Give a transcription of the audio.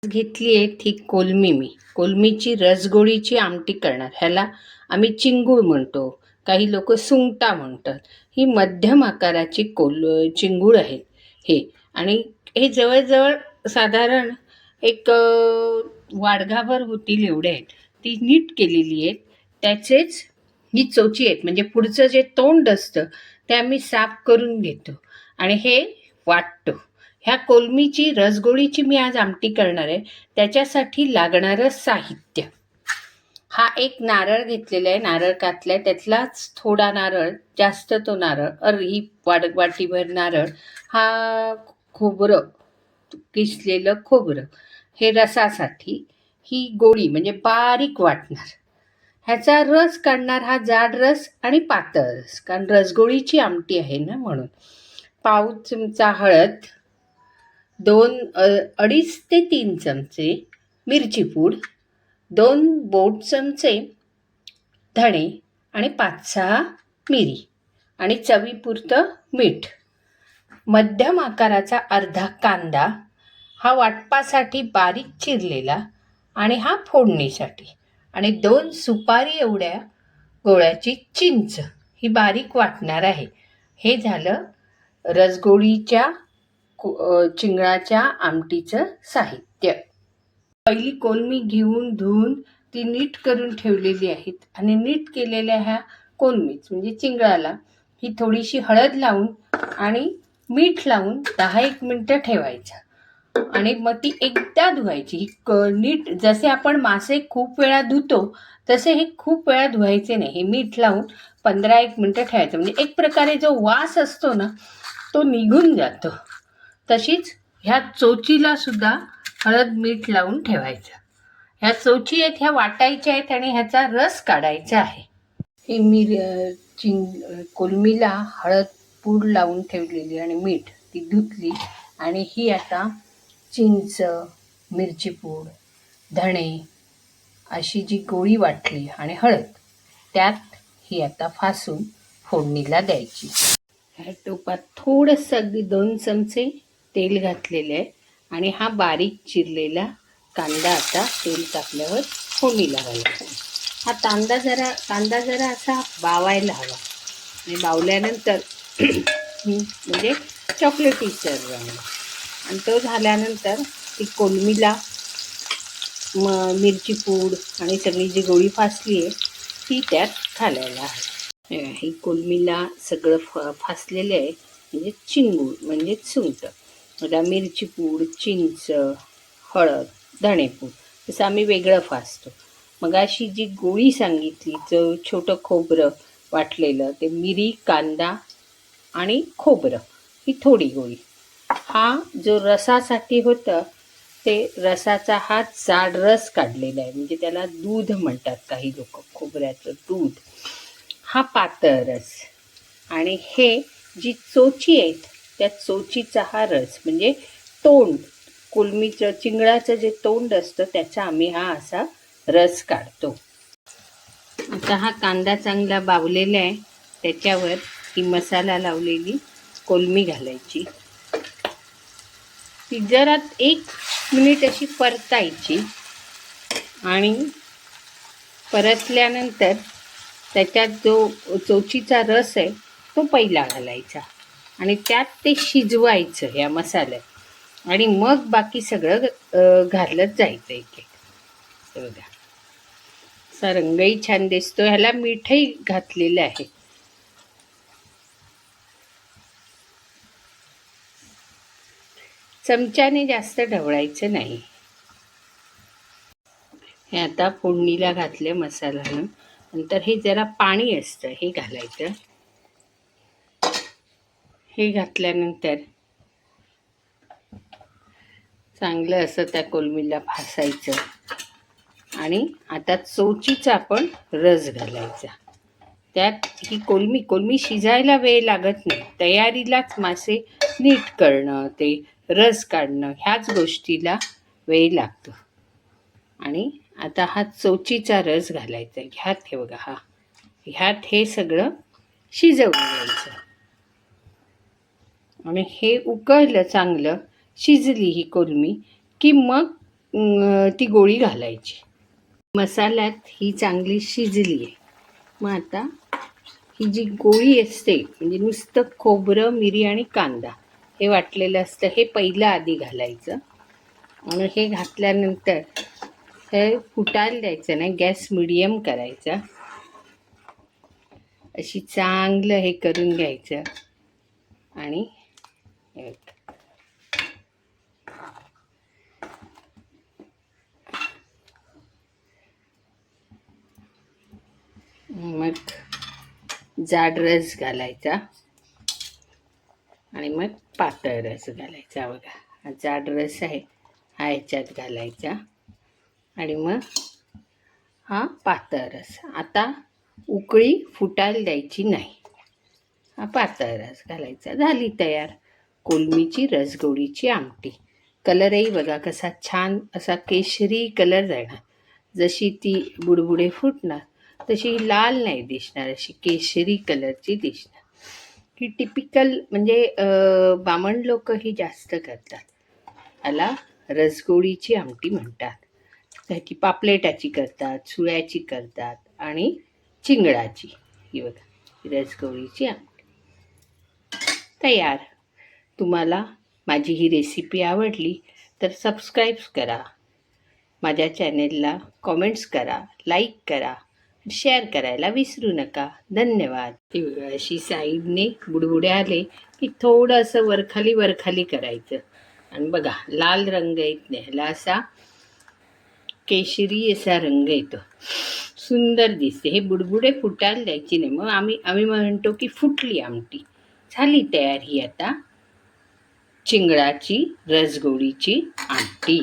घेतली आहे ती कोलमी. मी कोलमीची रसगोळीची आमटी करणार. ह्याला आम्ही चिंगूळ म्हणतो, काही लोक सुंगटा म्हणतात. ही मध्यम आकाराची चिंगूळ आहेत हे. आणि हे जवळजवळ साधारण एक वाडगाभर होतील एवढे आहेत. ती नीट केलेली आहेत. त्याचेच ही चोची आहेत, म्हणजे पुढचं जे तोंड असतं ते आम्ही साफ करून घेतो आणि हे वाटतो. ह्या कोलमीची रसगोळीची मी आज आमटी करणार आहे. त्याच्यासाठी लागणारं साहित्य, हा एक नारळ घेतलेला आहे, नारळ कातलाय, त्यातलाच थोडा नारळ, जास्त तो नारळ, ही वाटीभर नारळ, हा खोबरं, किसलेलं खोबरं, हे रसासाठी, ही गोळी म्हणजे बारीक वाटणार, ह्याचा रस काढणार, हा जाड रस आणि पातळ रस, कारण रसगोळीची आमटी आहे ना म्हणून. पाव चमचा हळद, 2-2.5 ते 3 चमचे मिरची पूड, 2 बोट चमचे धणे आणि 5-6 मिरी आणि चवीपुरतं मीठ. मध्यम आकाराचा अर्धा कांदा, हा वाटपासाठी बारीक चिरलेला आणि हा फोडणीसाठी, आणि 2 सुपारी एवढ्या गोळ्याची चिंच, ही बारीक वाटणार आहे. हे झालं रसगोळीच्या चिंगळाच्या आमटीचं साहित्य. पहिली कोलमी घेऊन धुवून ती नीट करून ठेवलेली आहेत. आणि नीट केलेल्या ह्या कोलमीच म्हणजे चिंगळाला ही थोडीशी हळद लावून आणि मीठ लावून 10-1 मिनटं ठेवायचं. आणि मग ती एकदा धुवायची. ही नीट, जसे आपण मासे खूप वेळा धुतो तसे हे खूप वेळा धुवायचे नाही. हे मीठ लावून 15-1 मिनटं ठेवायचं, म्हणजे एक प्रकारे जो वास असतो ना तो निघून जातो. तशीच ह्या चोचीला सुद्धा हळद मीठ लावून ठेवायचं. ह्या चोची आहेत ह्या वाटायच्या आहेत आणि ह्याचा रस काढायचा आहे. ही कोलमीला हळद पूड लावून ठेवलेली आणि मीठ, ती धुतली. आणि ही आता चिंच, मिरची पूड, धणे अशी जी गोळी वाटली आणि हळद, त्यात ही आता फासून फोडणीला द्यायची. ह्या टोपात थोडंसं अगदी 2 चमचे तेल घातलेले आहे आणि हा बारीक चिरलेला कांदा आता तेल टाकल्यावर फोडणीला घालायचा. हा कांदा जरा असा बावायला हवा, आणि बावल्यानंतर म्हणजे चॉकलेटीसर रंग, आणि तो झाल्यानंतर ती कोलमीला मिरची पूड आणि सगळी जी गोळी फासली आहे ती त्यात घालायला हवी. ही कोलमीला सगळं फासलेलं आहे, म्हणजे चिंगूळ म्हणजे सुंठ. आता मिरची पूड, चिंच, हळद, धणेपूड तसं आम्ही वेगळं फासतो. मग अशी जी गोळी सांगितली, जो छोटं खोबरं वाटलेलं, ते मिरी, कांदा आणि खोबरं, ही थोडी गोळी. हा जो रसासाठी होतं ते रसाचा हा जाड रस काढलेला आहे, म्हणजे त्याला दूध म्हणतात काही लोक, खोबऱ्याचं दूध. हा पातळ रस. आणि हे जी चोची आहेत त्या चोचीचा हा रस, म्हणजे तोंड, कोलमीचं चिंगळाचं जे तोंड असतं त्याचा आम्ही हा असा रस काढतो. आता हा कांदा चांगला बावलेला आहे, त्याच्यावर ही मसाला लावलेली कोलमी घालायची. ती जरा 1 मिनिट अशी परतायची, आणि परतल्यानंतर त्याच्यात जो चोचीचा रस आहे तो पहिला घालायचा आणि त्यात ते शिजवायचं या मसाल्यात, आणि मग बाकी सगळं घालत जायचं एक एक. बघा, असा रंगही छान दिसतो. ह्याला मीठही घातलेलं आहे. चमच्याने जास्त ढवळायचं नाही. हे आता फोडणीला घातले मसाल्यानं. नंतर हे जरा पाणी असतं हे घालायचं. हे घातल्यानंतर चांगलं असं त्या कोलमीला फासायचं, आणि आता चोचीचा आपण रस घालायचा. त्यात ही कोलमी शिजायला वेळ लागत नाही, तयारीलाच मासे नीट करणं, ते रस काढणं, ह्याच गोष्टीला वेळ लागतो. आणि आता हा चोचीचा रस घालायचा. ह्यात हे बघा, ह्यात हे सगळं शिजवून घ्यायचं. आणि हे उकळलं, चांगलं शिजली ही कोलमी, की मग ती गोळी घालायची. मसाल्यात ही चांगली शिजली आहे. मग आता ही जी गोळी असते म्हणजे नुसतं खोबरं, मिरी आणि कांदा हे वाटलेलं असतं, हे पहिलं आधी घालायचं. आणि हे घातल्यानंतर हे फुटायला द्यायचं नाही, गॅस मिडियम करायचा. अशी चांगलं हे करून घ्यायचं. आणि मग जाड रस घालायचा आणि मग पातळ रस घालायचा. बघा, हा जाड रस आहे, हा ह्याच्यात घालायचा आणि मग हा पातळ रस. आता उकळी फुटायला द्यायची नाही, हा पातळ रस घालायचा. झाली तयार कोलमीची रसगोळीची आमटी. कलरही बघा कसा छान असा केशरी कलर जाणार. जशी ती बुडबुडे फुटणार तशी लाल नाही दिसणार, अशी केशरी कलरची दिसणार. ही टिपिकल म्हणजे बामण लोक ही जास्त करतात. याला रसगोळीची आमटी म्हणतात. त्याची पापलेटाची करतात, सुळ्याची करतात आणि चिंगळाची. ही बघा रसगोळीची आमटी तयार. तुम्हाला माझी ही रेसिपी आवडली तर सबस्क्राईब करा, माझ्या चॅनेलला कॉमेंट्स करा, लाईक करा, शेअर करायला विसरू नका. धन्यवाद. ती अशी साईडने बुडबुडे आले की थोडं असं वरखाली करायचं. आणि बघा लाल रंग येत नाही, ह्याला असा केशरी असा रंग येतो, सुंदर दिसते. हे बुडबुडे फुटायला द्यायची नाही. मग आम्ही म्हणतो की फुटली आमटी. झाली तयार ही आता चिंगळाची रसगोळीची आमटी.